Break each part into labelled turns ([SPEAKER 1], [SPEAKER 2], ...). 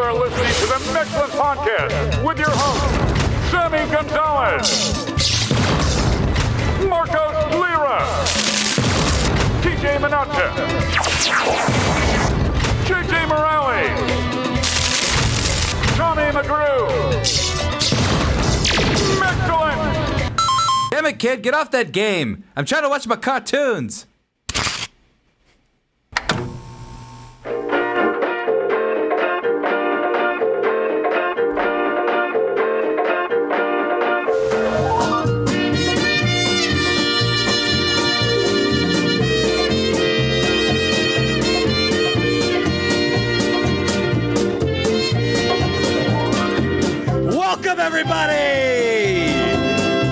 [SPEAKER 1] are listening to the Mexcellence Podcast with your hosts, Sammy Gonzalez, Marcos Lira, TJ Manacha, JJ Morales, Tommy McGrew, Mexcellence.
[SPEAKER 2] Damn it, kid, get off that game. I'm trying to watch my cartoons.
[SPEAKER 3] Welcome, everybody,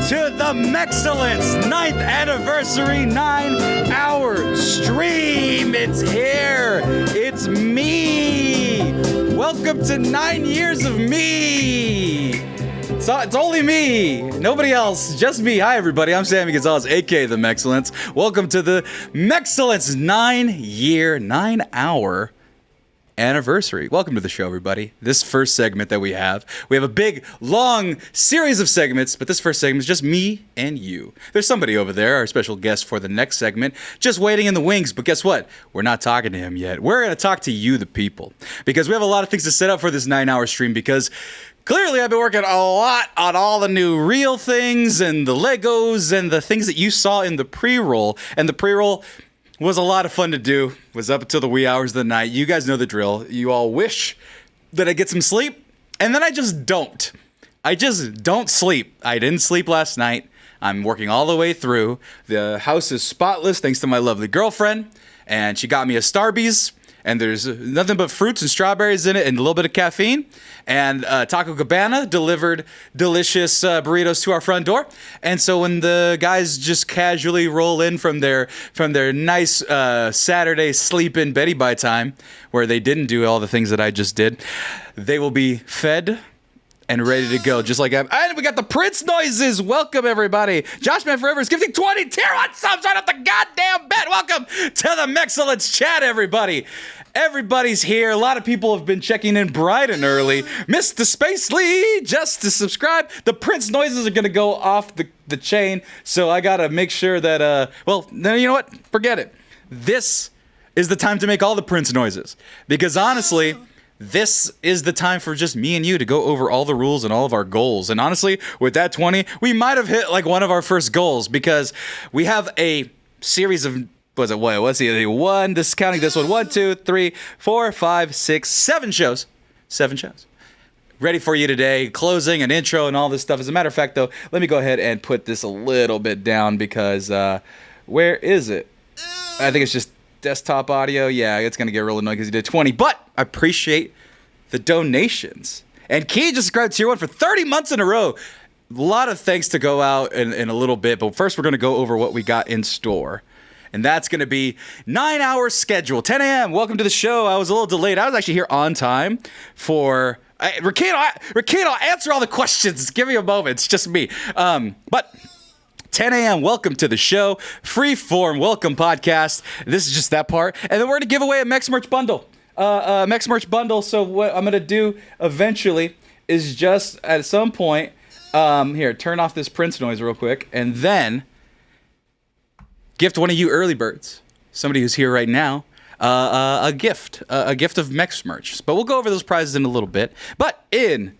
[SPEAKER 3] to the Mexcellence 9th anniversary 9-hour stream. It's here. It's me. Welcome to 9 years of me. So it's only me, nobody else, just me. Hi, everybody. I'm Sammy Gonzalez, aka the Mexcellence. Welcome to the Mexcellence 9-hour anniversary. Welcome to the show, everybody. This first segment that we have a big, long series of segments, but this first segment is just me and you. There's somebody over there, our special guest for the next segment, just waiting in the wings, but guess what? We're not talking to him yet. We're going to talk to you, the people, because we have a lot of things to set up for this 9-hour stream, because clearly I've been working a lot on all the new reel things and the Legos and the things that you saw in the pre-roll, and the pre-roll was a lot of fun to do. Was up until the wee hours of the night. You guys know the drill. You all wish that I get some sleep, and then I just don't. I just don't sleep. I didn't sleep last night. I'm working all the way through. The house is spotless thanks to my lovely girlfriend, and she got me a Starbucks, and there's nothing but fruits and strawberries in it and a little bit of caffeine. And Taco Cabana delivered delicious burritos to our front door. And so when the guys just casually roll in from their nice Saturday sleep-in Betty Bye time, where they didn't do all the things that I just did, they will be fed and ready to go, just like I'm. And we got the Prince noises. Welcome, everybody. Josh Man Forever is gifting 20 tier 1 subs right off the goddamn bat. Welcome to the Mexcellence chat, everybody. Everybody's here. A lot of people have been checking in bright and early. Mr. Space Lee, just to subscribe. The Prince noises are going to go off the chain, so I got to make sure that, well, no, you know what? Forget it. This is the time to make all the Prince noises, because honestly, this is the time for just me and you to go over all the rules and all of our goals. And honestly, with that 20, we might have hit like one of our first goals, because we have a series of, what's the one, this is counting this one, 1, 2, 3, 4, 5, 6, 7 shows. 7 shows. Ready for you today, closing and intro and all this stuff. As a matter of fact, though, let me go ahead and put this a little bit down, because where is it? I think it's just desktop audio. Yeah, it's going to get real annoying because he did 20, but I appreciate the donations. And Key just subscribed to Tier 1 for 30 months in a row. A lot of thanks to go out in a little bit, but first we're going to go over what we got in store. And that's going to be 9-hour schedule, 10 a.m. Welcome to the show. I was a little delayed. I was actually here on time for... Rakino, answer all the questions. Give me a moment. It's just me. But 10 a.m., welcome to the show. Freeform, welcome podcast. This is just that part. And then we're going to give away a Mex merch bundle. Mex merch bundle. So what I'm going to do eventually is just at some point, here, turn off this Prince noise real quick. And then gift one of you early birds, somebody who's here right now, a gift of Mex merch. But we'll go over those prizes in a little bit. But in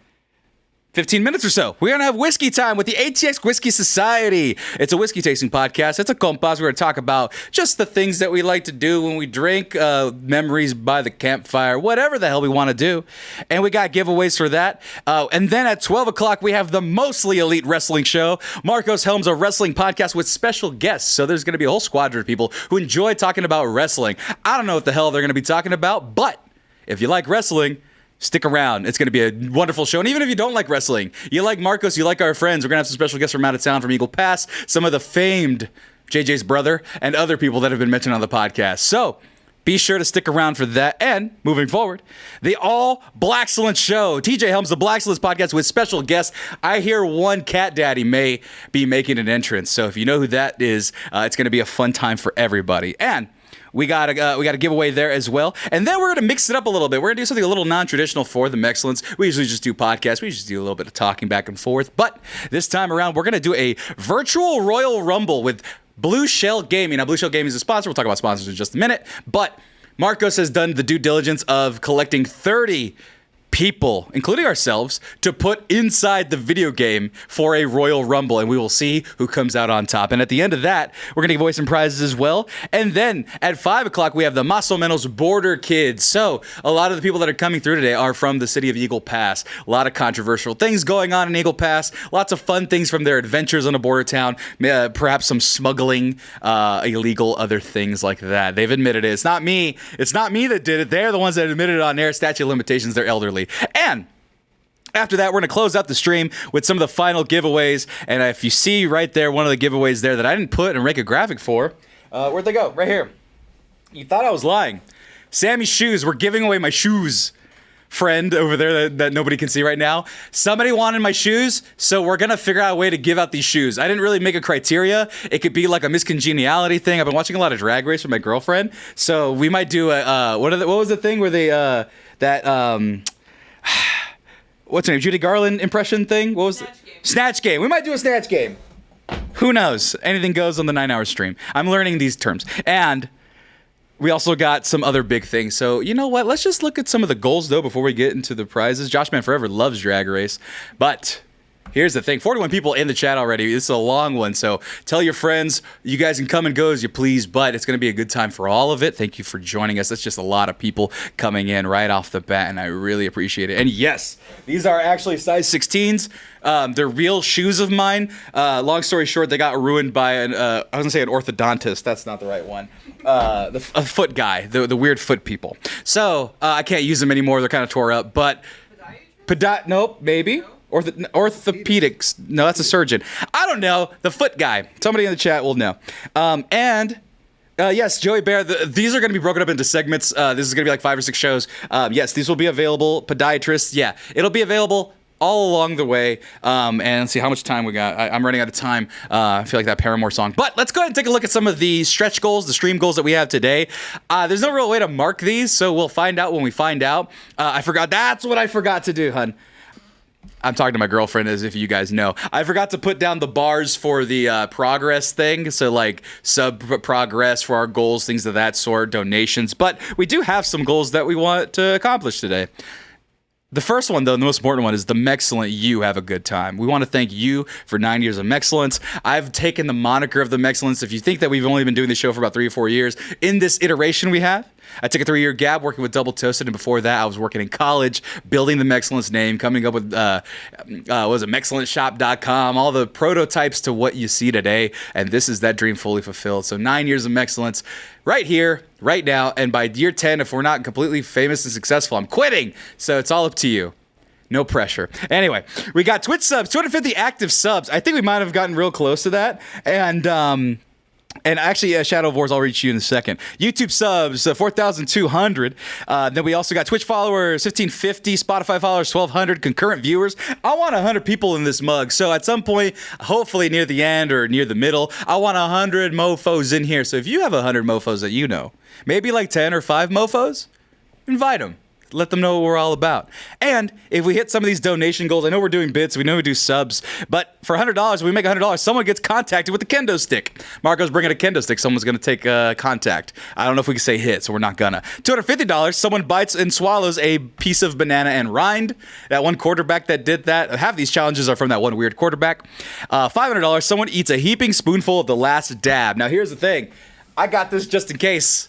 [SPEAKER 3] 15 minutes or so, we're going to have whiskey time with the ATX Whiskey Society. It's a whiskey tasting podcast. It's a compas. We're going to talk about just the things that we like to do when we drink, memories by the campfire, whatever the hell we want to do. And we got giveaways for that. And then at 12 o'clock, we have the Mostly Elite Wrestling Show. Marcos helms a wrestling podcast with special guests. So there's going to be a whole squadron of people who enjoy talking about wrestling. I don't know what the hell they're going to be talking about, but if you like wrestling, stick around. It's going to be a wonderful show. And even if you don't like wrestling, you like Marcos, you like our friends, we're going to have some special guests from out of town, from Eagle Pass, some of the famed JJ's brother, and other people that have been mentioned on the podcast. So be sure to stick around for that. And moving forward, the All Blaxcellence Show. TJ helms the Blaxcellence podcast with special guests. I hear one cat daddy may be making an entrance. So if you know who that is, it's going to be a fun time for everybody. And We got a giveaway there as well. And then we're going to mix it up a little bit. We're going to do something a little non-traditional for the Mexcellence. We usually just do podcasts. We just do a little bit of talking back and forth. But this time around, we're going to do a virtual Royal Rumble with Blue Shell Gaming. Now, Blue Shell Gaming is a sponsor. We'll talk about sponsors in just a minute. But Marcos has done the due diligence of collecting 30 people, including ourselves, to put inside the video game for a Royal Rumble, and we will see who comes out on top. And at the end of that, we're going to give away some prizes as well. And then at 5 o'clock, we have the Más o Menos Border Kids. So a lot of the people that are coming through today are from the city of Eagle Pass. A lot of controversial things going on in Eagle Pass. Lots of fun things from their adventures on a border town. Perhaps some smuggling, illegal other things like that. They've admitted it. It's not me. It's not me that did it. They're the ones that admitted it on air. Statute of limitations. They're elderly. And after that, we're going to close out the stream with some of the final giveaways. And if you see right there, one of the giveaways there that I didn't put and make a graphic for, where'd they go? Right here. You thought I was lying. Sammy's shoes. We're giving away my shoes, friend over there that nobody can see right now. Somebody wanted my shoes, so we're going to figure out a way to give out these shoes. I didn't really make a criteria. It could be like a miscongeniality thing. I've been watching a lot of Drag Race with my girlfriend, so we might do a, what was the thing where they, what's her name? Judy Garland impression thing? What was it? Snatch game. We might do a snatch game. Who knows? Anything goes on the 9-hour stream. I'm learning these terms. And we also got some other big things. So, you know what? Let's just look at some of the goals, though, before we get into the prizes. Josh Man Forever loves Drag Race. But here's the thing. 41 people in the chat already. This is a long one. So tell your friends. You guys can come and go as you please, but it's going to be a good time for all of it. Thank you for joining us. That's just a lot of people coming in right off the bat, and I really appreciate it. And yes, these are actually size 16s. They're real shoes of mine. Long story short, they got ruined by I was going to say an orthodontist. That's not the right one. A foot guy, the weird foot people. So I can't use them anymore. They're kind of tore up, but nope, maybe. Orthopedics. No, that's a surgeon. I don't know. The foot guy. Somebody in the chat will know. Yes, Joey Bear. These are going to be broken up into segments. This is going to be like 5 or 6 shows. Yes, these will be available. Podiatrists. Yeah, it'll be available all along the way. And let's see how much time we got. I'm running out of time. I feel like that Paramore song. But let's go ahead and take a look at some of the stretch goals, the stream goals that we have today. There's no real way to mark these, so we'll find out when we find out. I forgot. That's what I forgot to do, hun. I'm talking to my girlfriend as if you guys know. I forgot to put down the bars for the progress thing. So like progress for our goals, things of that sort, donations. But we do have some goals that we want to accomplish today. The first one, though, the most important one, is the Mexcellent You Have a Good Time. We want to thank you for 9 years of Mexcellence. I've taken the moniker of the Mexcellence. If you think that we've only been doing the show for about 3 or 4 years, in this iteration we have, I took a 3-year gap working with Double Toasted, and before that, I was working in college, building the Mexcellence name, coming up with, MexcellenceShop.com, all the prototypes to what you see today, and this is that dream fully fulfilled. So 9 years of Mexcellence right here, right now, and by year 10, if we're not completely famous and successful, I'm quitting. So it's all up to you. No pressure. Anyway, we got Twitch subs, 250 active subs. I think we might have gotten real close to that, and actually, Shadow of Wars, I'll reach you in a second. YouTube subs, 4,200. Then we also got Twitch followers, 1,550. Spotify followers, 1,200. Concurrent viewers. I want 100 people in this mug. So at some point, hopefully near the end or near the middle, I want 100 mofos in here. So if you have 100 mofos that you know, maybe like 10 or 5 mofos, invite them. Let them know what we're all about. And if we hit some of these donation goals, I know we're doing bits, we know we do subs, but for $100, if we make $100, someone gets contacted with the kendo stick. Marco's bringing a kendo stick. Someone's going to take contact. I don't know if we can say hit, so we're not gonna. $250, someone bites and swallows a piece of banana and rind. That one quarterback that did that, half of these challenges are from that one weird quarterback. $500, someone eats a heaping spoonful of the last dab. Now here's the thing. I got this just in case.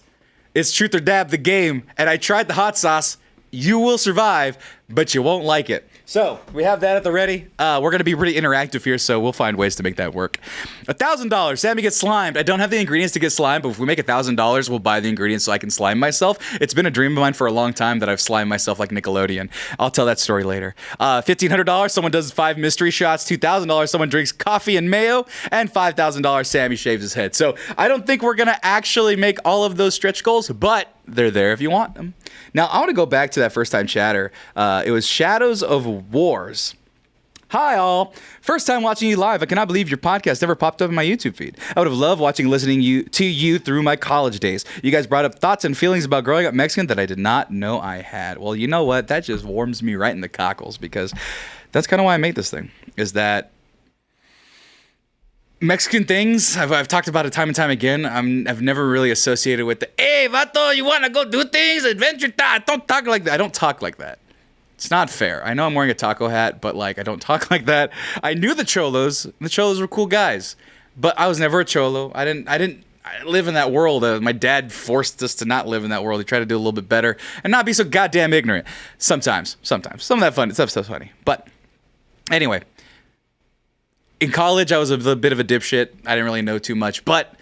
[SPEAKER 3] It's Truth or Dab the game, and I tried the hot sauce. You will survive, but you won't like it. So we have that at the ready. We're going to be pretty interactive here, so we'll find ways to make that work. $1,000. Sammy gets slimed. I don't have the ingredients to get slimed, but if we make $1,000, we'll buy the ingredients so I can slime myself. It's been a dream of mine for a long time that I've slimed myself like Nickelodeon. I'll tell that story later. $1,500. Someone does 5 mystery shots. $2,000. Someone drinks coffee and mayo. And $5,000. Sammy shaves his head. So I don't think we're going to actually make all of those stretch goals, but they're there if you want them. Now, I want to go back to that first time chatter. It was Shadows of Wars. Hi, all. First time watching you live. I cannot believe your podcast ever popped up in my YouTube feed. I would have loved watching and listening to you through my college days. You guys brought up thoughts and feelings about growing up Mexican that I did not know I had. Well, you know what? That just warms me right in the cockles because that's kind of why I make this thing, is that Mexican things, I've talked about it time and time again. I've never really associated with the, hey, vato, you want to go do things? Adventure time. Don't talk like that. I don't talk like that. It's not fair. I know I'm wearing a taco hat, but like I don't talk like that. I knew the cholos. The cholos were cool guys, but I was never a cholo. I didn't live in that world. My dad forced us to not live in that world. He tried to do a little bit better and not be so goddamn ignorant. Sometimes. Some of that fun stuff's funny. But anyway, in college I was a bit of a dipshit. I didn't really know too much, but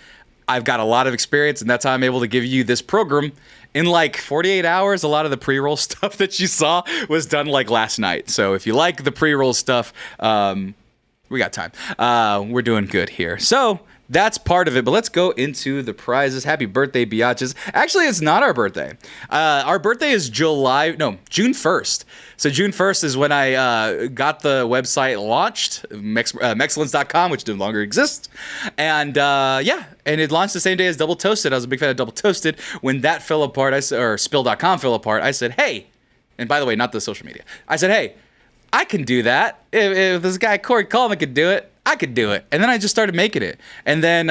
[SPEAKER 3] I've got a lot of experience, and that's how I'm able to give you this program in like 48 hours. A lot of the pre-roll stuff that you saw was done like last night. So if you like the pre-roll stuff, we got time. We're doing good here. So that's part of it, but let's go into the prizes. Happy birthday, biatches. Actually, it's not our birthday. Our birthday is June 1st. So June 1st is when I got the website launched, Mexcellence.com, which no longer exists. And and it launched the same day as Double Toasted. I was a big fan of Double Toasted. When that fell apart, or Spill.com fell apart, I said, hey, and by the way, not the social media. I said, hey, I can do that. If this guy Corey Coleman could do it, I could do it. And then I just started making it. And then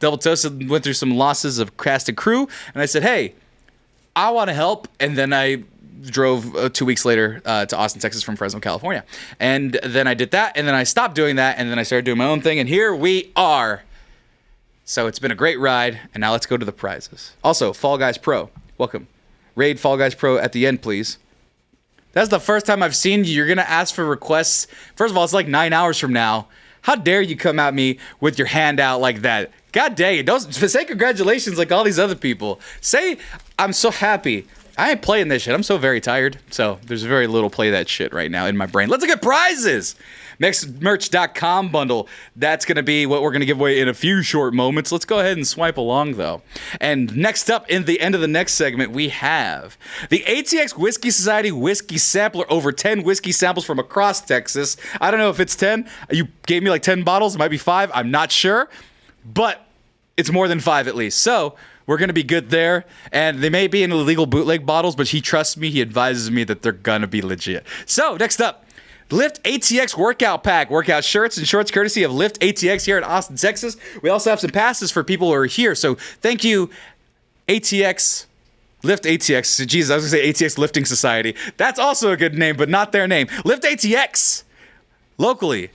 [SPEAKER 3] Double Toasted went through some losses of cast and crew. And I said, hey, I want to help. And then I drove 2 weeks later to Austin, Texas from Fresno, California. And then I did that. And then I stopped doing that. And then I started doing my own thing. And here we are. So it's been a great ride. And now let's go to the prizes. Also, Fall Guys Pro. Welcome. Raid Fall Guys Pro at the end, please. That's the first time I've seen you. You're going to ask for requests. First of all, it's like 9 hours from now. How dare you come at me with your hand out like that? God dang it. Don't say congratulations like all these other people. Say, I'm so happy. I ain't playing this shit. I'm so very tired. So there's very little play that shit right now in my brain. Let's look at prizes. Merch.com bundle. That's going to be what we're going to give away in a few short moments. Let's go ahead and swipe along, though. And next up, in the end of the next segment, we have the ATX Whiskey Society Whiskey Sampler. Over 10 whiskey samples from across Texas. I don't know if it's 10. You gave me like 10 bottles. It might be 5. I'm not sure. But it's more than 5 at least. So we're going to be good there. And they may be in illegal bootleg bottles, but he trusts me. He advises me that they're going to be legit. So next up, Lift ATX Workout Pack. Workout shirts and shorts courtesy of Lift ATX here in Austin, Texas. We also have some passes for people who are here. So thank you, ATX. Lift ATX. Jesus, I was going to say ATX Lifting Society. That's also a good name, but not their name. Lift ATX. Locally.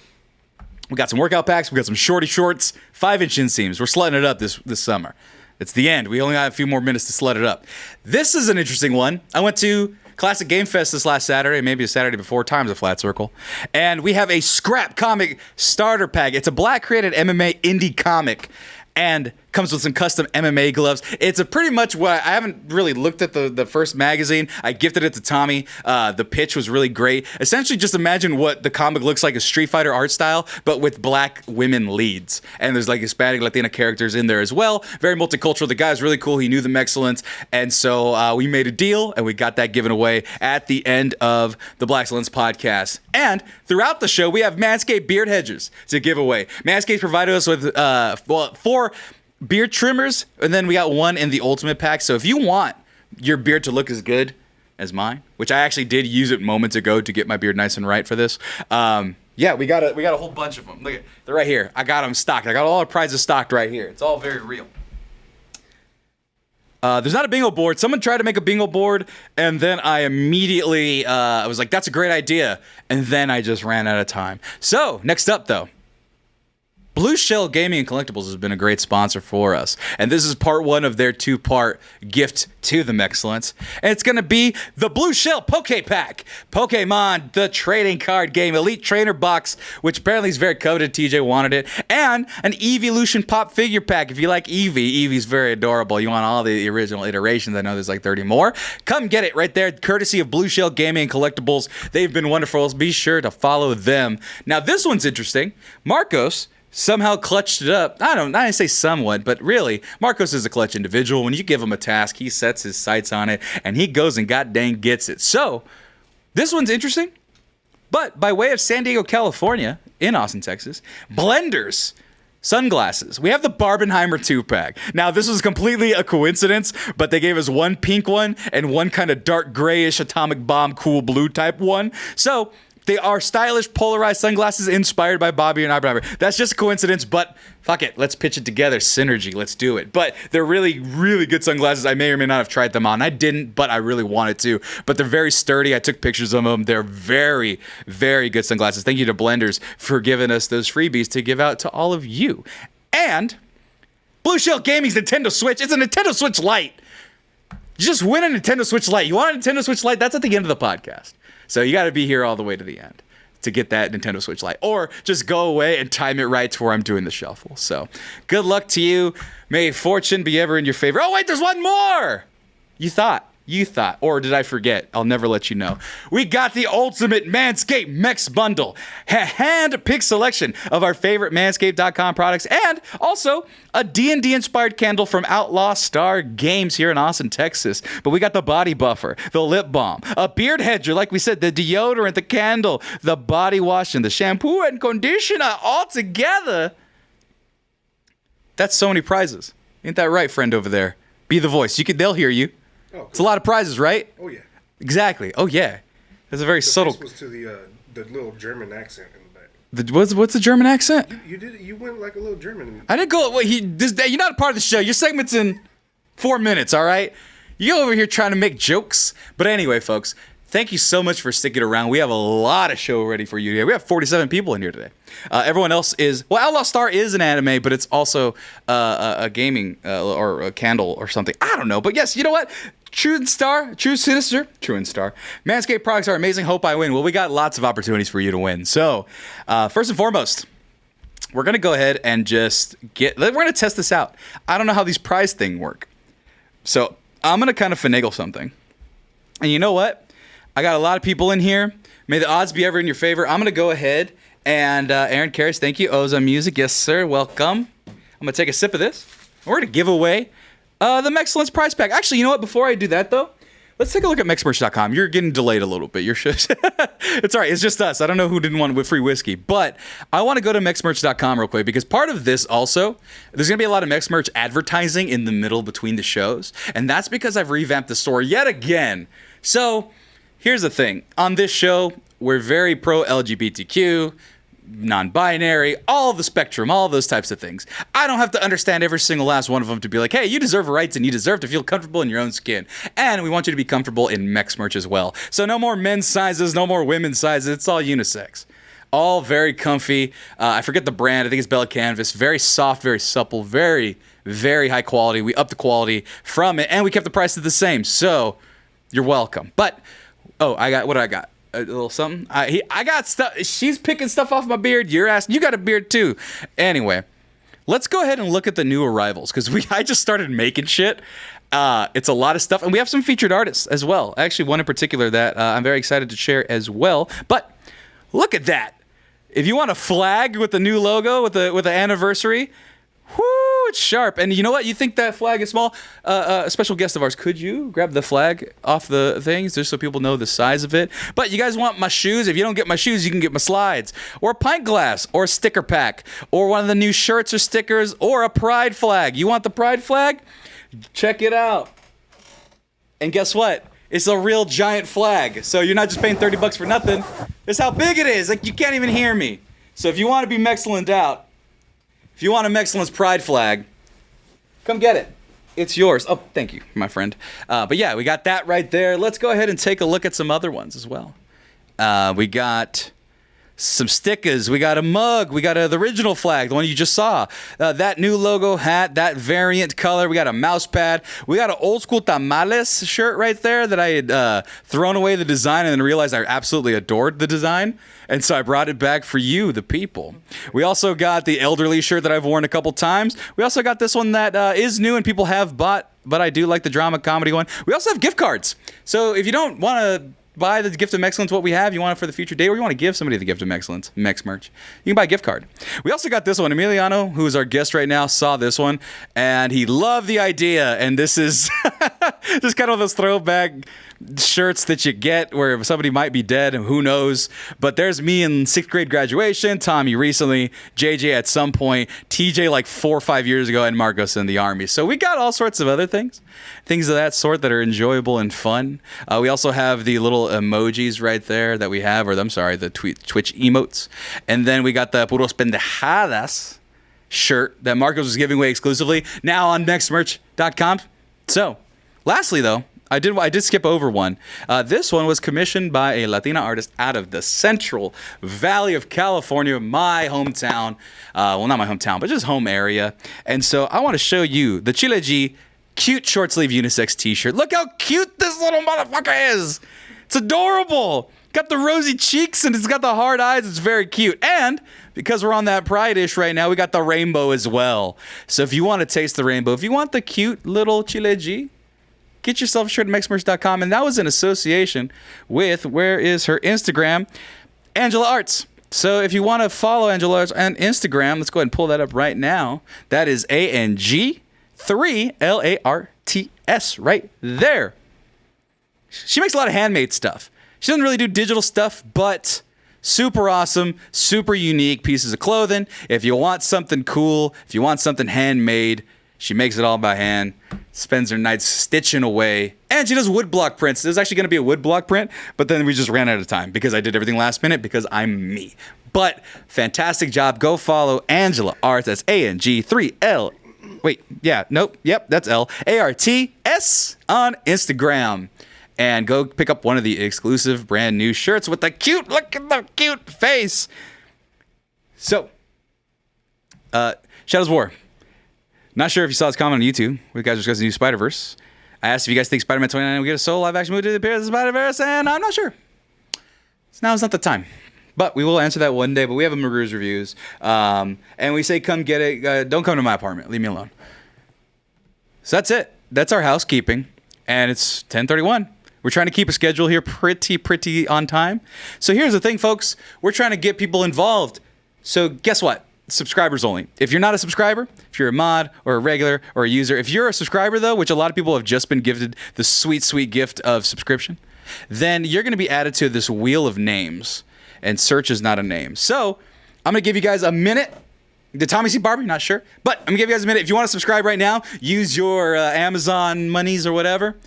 [SPEAKER 3] We got some workout packs. We got some shorty shorts. 5-inch inseams. We're slutting it up this summer. It's the end. We only have a few more minutes to slut it up. This is an interesting one. I went to Classic Game Fest this last Saturday, maybe a Saturday before, times a flat circle. And we have a scrap comic starter pack. It's a black created MMA indie comic and comes with some custom MMA gloves. It's a pretty much what I haven't really looked at the first magazine. I gifted it to Tommy. The pitch was really great. Essentially, just imagine what the comic looks like, a Street Fighter art style, but with black women leads. And there's like Hispanic, Latina characters in there as well. Very multicultural. The guy's really cool. He knew the Mexcellence. And so we made a deal, and we got that given away at the end of the Black Excellence podcast. And throughout the show, we have Manscaped beard hedgers to give away. Manscaped provided us with 4 beard trimmers, and then we got 1 in the ultimate pack. So if you want your beard to look as good as mine, which I actually did use it moments ago to get my beard nice and right for this, we got a whole bunch of them. Look at, they're right here. I got them stocked. I got all our prizes stocked right here. It's all very real. There's not a bingo board. Someone tried to make a bingo board, and then I immediately I was like, that's a great idea, and then I just ran out of time. So next up, though, Blue Shell Gaming and Collectibles has been a great sponsor for us. And this is part 1 of their 2-part gift to the Mexcellence. And it's going to be the Blue Shell Poke Pack. Pokemon, the trading card game, Elite Trainer Box, which apparently is very coveted. TJ wanted it. And an Evolution Pop Figure Pack. If you like Eevee, Eevee's very adorable. You want all the original iterations. I know there's like 30 more. Come get it right there, courtesy of Blue Shell Gaming and Collectibles. They've been wonderful. Be sure to follow them. Now, this one's interesting. Marcos somehow clutched it up. I didn't say somewhat, but really, Marcos is a clutch individual. When you give him a task, he sets his sights on it, and he goes and god dang gets it. So, this one's interesting But by way of San Diego, California, in Austin, Texas, Blenders sunglasses. We have the Barbenheimer 2-pack. Now, this was completely a coincidence, but they gave us one pink one and one kind of dark grayish atomic bomb cool blue type one. So they are stylish polarized sunglasses inspired by Bobby and Oppenheimer. That's just a coincidence, but fuck it. Let's pitch it together. Synergy. Let's do it. But they're really, really good sunglasses. I may or may not have tried them on. I didn't, but I really wanted to. But they're very sturdy. I took pictures of them. They're very, very good sunglasses. Thank you to Blenders for giving us those freebies to give out to all of you. And Blue Shell Gaming's Nintendo Switch. It's a Nintendo Switch Lite. You just win a Nintendo Switch Lite. You want a Nintendo Switch Lite? That's at the end of the podcast. So you got to be here all the way to the end to get that Nintendo Switch Lite. Or just go away and time it right to where I'm doing the shuffle. So good luck to you. May fortune be ever in your favor. Oh, wait, there's one more. You thought. Or did I forget? I'll never let you know. We got the ultimate Manscaped Mex Bundle. Hand-picked selection of our favorite Manscaped.com products. And also a D&D inspired candle from Outlaw Star Games here in Austin, Texas. But we got the body buffer, the lip balm, a beard hedger, like we said, the deodorant, the candle, the body wash, and the shampoo and conditioner all together. That's so many prizes. Ain't that right, friend over there? Be the voice. They'll hear you. Oh, cool. It's a lot of prizes, right?
[SPEAKER 4] Oh, yeah.
[SPEAKER 3] Exactly. Oh, yeah. That's a very subtle.
[SPEAKER 4] This was to the little German accent in the back.
[SPEAKER 3] What's the German accent?
[SPEAKER 4] You went like a little German.
[SPEAKER 3] I didn't go. Wait, you're not a part of the show. Your segment's in 4 minutes, all right? You go over here trying to make jokes. But anyway, folks, thank you so much for sticking around. We have a lot of show ready for you today. We have 47 people in here today. Everyone else is, well, Outlaw Star is an anime, but it's also a gaming or a candle or something. I don't know. But yes, you know what? True and Star. Manscaped products are amazing. Hope I win. Well, we got lots of opportunities for you to win. So, first and foremost, we're going to go ahead and we're going to test this out. I don't know how these prize things work. So, I'm going to kind of finagle something. And you know what? I got a lot of people in here. May the odds be ever in your favor. I'm going to go ahead and, Aaron Karras, thank you. Oza Music, yes, sir. Welcome. I'm going to take a sip of this. We're going to give away the Mexcellence prize pack. Actually, you know what? Before I do that, though, let's take a look at mexmerch.com. You're getting delayed a little bit. It's all right. It's just us. I don't know who didn't want free whiskey. But I want to go to mexmerch.com real quick because part of this also, there's going to be a lot of Mexmerch advertising in the middle between the shows. And that's because I've revamped the store yet again. So here's the thing. On this show, we're very pro-LGBTQ, non-binary, all the spectrum, all those types of things. I don't have to understand every single last one of them to be like, hey, you deserve rights and you deserve to feel comfortable in your own skin. And we want you to be comfortable in Mexmerch as well. So no more men's sizes, no more women's sizes. It's all unisex. All very comfy. I forget the brand. I think it's Bella Canvas. Very soft, very supple, very, very high quality. We upped the quality from it and we kept the prices the same. So you're welcome. But, what do I got? A little something. I got stuff. She's picking stuff off my beard. You're asking. You got a beard too. Anyway, let's go ahead and look at the new arrivals because I just started making shit. It's a lot of stuff, and we have some featured artists as well. Actually, one in particular that I'm very excited to share as well. But look at that. If you want a flag with the new logo with the anniversary, whoo, it's sharp. And you know what? You think that flag is small? A special guest of ours, could you grab the flag off the things just so people know the size of it? But you guys want my shoes? If you don't get my shoes, you can get my slides, or a pint glass, or a sticker pack, or one of the new shirts or stickers, or a pride flag. You want the pride flag? Check it out. And guess what? It's a real giant flag. So you're not just paying $30 for nothing. That's how big it is. Like, you can't even hear me. So if you want to be Mexcellent out, if you want a Mexcellence pride flag, come get it. It's yours. Oh, thank you, my friend. But yeah, we got that right there. Let's go ahead and take a look at some other ones as well. We got some stickers. We got a mug. We got the original flag, the one you just saw. That new logo hat, that variant color. We got a mouse pad. We got an old school tamales shirt right there that I had thrown away the design and then realized I absolutely adored the design. And so I brought it back for you, the people. We also got the elderly shirt that I've worn a couple times. We also got this one that is new and people have bought, but I do like the drama comedy one. We also have gift cards. So if you don't want to buy the gift of Mexcellence, what we have, you want it for the future day, or you want to give somebody the gift of Mexcellence, Mexmerch, you can buy a gift card. We also got this one. Emiliano, who is our guest right now, saw this one, and he loved the idea. And this is just kind of this throwback shirts that you get where somebody might be dead, who knows. But there's me in 6th grade graduation, Tommy recently, JJ at some point, TJ like 4 or 5 years ago, and Marcos in the Army. So we got all sorts of other things of that sort that are enjoyable and fun. We also have the little emojis right there that we have, the Twitch emotes. And then we got the Puros Pendejadas shirt that Marcos was giving away exclusively, now on mexmerch.com. So, lastly though, I did skip over one. This one was commissioned by a Latina artist out of the Central Valley of California, my hometown. Well, not my hometown, but just home area. And so I want to show you the Chile G cute short sleeve unisex t-shirt. Look how cute this little motherfucker is. It's adorable. Got the rosy cheeks and it's got the hard eyes. It's very cute. And because we're on that Pride-ish right now, we got the rainbow as well. So if you want to taste the rainbow, if you want the cute little Chile G, get yourself a shirt at mexmerch.com. And that was in association with, where is her Instagram? Angela Arts. So if you want to follow Angela Arts on Instagram, let's go ahead and pull that up right now. That is ANG3LARTS right there. She makes a lot of handmade stuff. She doesn't really do digital stuff, but super awesome, super unique pieces of clothing. If you want something cool, if you want something handmade, she makes it all by hand, spends her nights stitching away, and she does woodblock prints. There's actually going to be a woodblock print, but then we just ran out of time because I did everything last minute because I'm me. But fantastic job. Go follow Angela Arts. That's ANG3L. Wait, yeah, nope, yep, that's LARTS on Instagram. And go pick up one of the exclusive brand new shirts with the cute, look at the cute face. So, Shadows of War. Not sure if you saw this comment on YouTube. We guys were discussing the new Spider-Verse. I asked if you guys think Spider-Man 29 will get a solo live-action movie to appear as the Spider-Verse, and I'm not sure. So now is not the time. But we will answer that one day, but we have a Maru's reviews. And we say come get it. Don't come to my apartment. Leave me alone. So that's it. That's our housekeeping. And it's 10:31. We're trying to keep a schedule here pretty on time. So here's the thing, folks. We're trying to get people involved. So guess what? Subscribers only. If you're not a subscriber, if you're a mod or a regular or a user, if you're a subscriber though, which a lot of people have just been gifted the sweet gift of subscription, then you're going to be added to this wheel of names. And search is not a name. So I'm going to give you guys a minute. Did Tommy see Barbie? Not sure. But I'm going to give you guys a minute. If you want to subscribe right now, use your Amazon monies or whatever.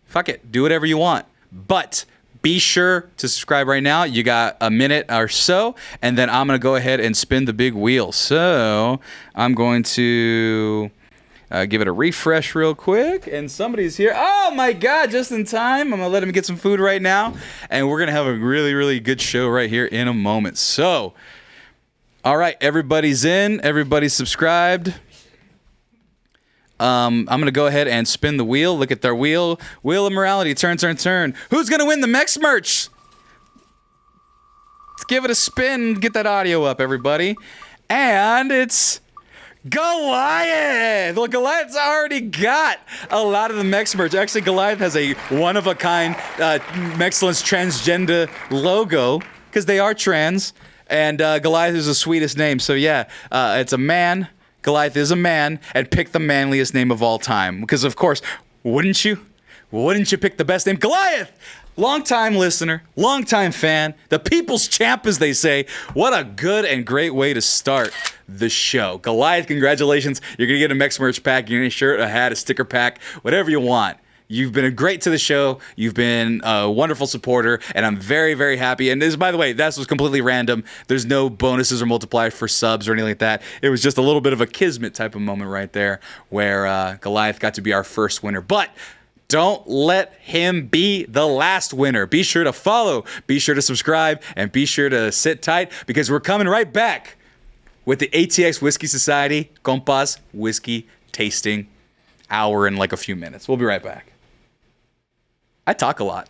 [SPEAKER 3] Fuck it. Do whatever you want. But be sure to subscribe right now. You got a minute or so. And then I'm going to go ahead and spin the big wheel. So I'm going to give it a refresh real quick. And somebody's here. Oh, my God. Just in time. I'm going to let him get some food right now. And we're going to have a really good show right here in a moment. So, all right. Everybody's in. Everybody's subscribed. I'm going to go ahead and spin the wheel. Look at their wheel. Wheel of morality. Turn. Who's going to win the Mex merch? Let's give it a spin. Get that audio up, everybody. And it's Goliath. Well, Goliath's already got a lot of the Mex merch. Actually, Goliath has a one-of-a-kind Mexcellence transgender logo because they are trans. And Goliath is the sweetest name. So, yeah, it's a man. Goliath is a man, and pick the manliest name of all time. Because, of course, wouldn't you? Wouldn't you pick the best name? Goliath! Long-time listener, long-time fan, the people's champ, as they say. What a good and great way to start the show. Goliath, congratulations. You're going to get a Mex merch pack. You're going to get a shirt, a hat, a sticker pack, whatever you want. You've been great to the show. You've been a wonderful supporter, and I'm very happy. And this, by the way, that was completely random. There's no bonuses or multipliers for subs or anything like that. It was just a little bit of a kismet type of moment right there where Goliath got to be our first winner. But don't let him be the last winner. Be sure to follow, be sure to subscribe, and be sure to sit tight because we're coming right back with the ATX Whiskey Society Compas Whiskey Tasting Hour in like a few minutes. We'll be right back. I talk a lot.